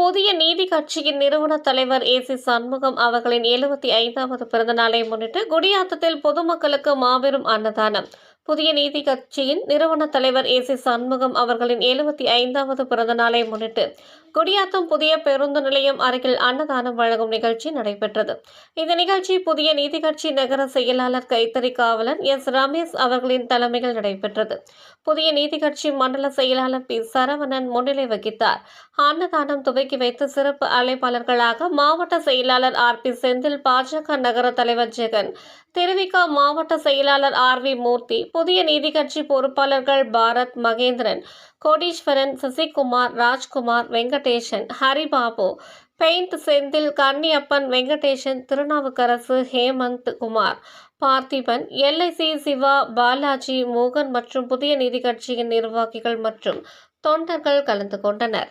புதிய நீதி கட்சியின் நிறுவன தலைவர் ஏ.சி. சண்முகம் அவர்களின் 75வது பிறந்த நாளை முன்னிட்டு குடியாத்தத்தில் பொதுமக்களுக்கு மாபெரும் அன்னதானம். புதிய நீதி கட்சியின் நிறுவன தலைவர் ஏ.சி. சண்முகம் அவர்களின் 75வது பிறந்த நாளை முன்னிட்டு குடியாத்தம் புதிய பேருந்து நிலையம் அருகில் அன்னதானம் வழங்கும் நிகழ்ச்சி நடைபெற்றது. இந்த நிகழ்ச்சி புதிய நீதி கட்சி நகர செயலாளர் கைத்தறி காவலன் எஸ். ரமேஷ் அவர்களின் தலைமையில் நடைபெற்றது. புதிய நீதி கட்சி மண்டல செயலாளர் பி. சரவணன் முன்னிலை வகித்தார். அன்னதானம் துவக்கி வைத்து சிறப்பு அழைப்பாளர்களாக மாவட்ட செயலாளர் ஆர். பி. செந்தில், பாஜக நகர தலைவர் ஜெகன், திருவிக மாவட்ட செயலாளர் ஆர். வி. மூர்த்தி, புதிய நீதி கட்சி பொறுப்பாளர்கள் பாரத், மகேந்திரன், கோடீஸ்வரன், சசிகுமார், ராஜ்குமார், வெங்கடேசன், ஹரிபாபு, பெயிண்ட் செந்தில், கன்னியப்பன், வெங்கடேசன், திருநாவுக்கரசு, ஹேமந்த் குமார், பார்த்திபன், எல்.ஐ.சி. சிவா, பாலாஜி, மோகன் மற்றும் புதிய நீதி கட்சியின் நிர்வாகிகள் மற்றும் தொண்டர்கள் கலந்து கொண்டனர்.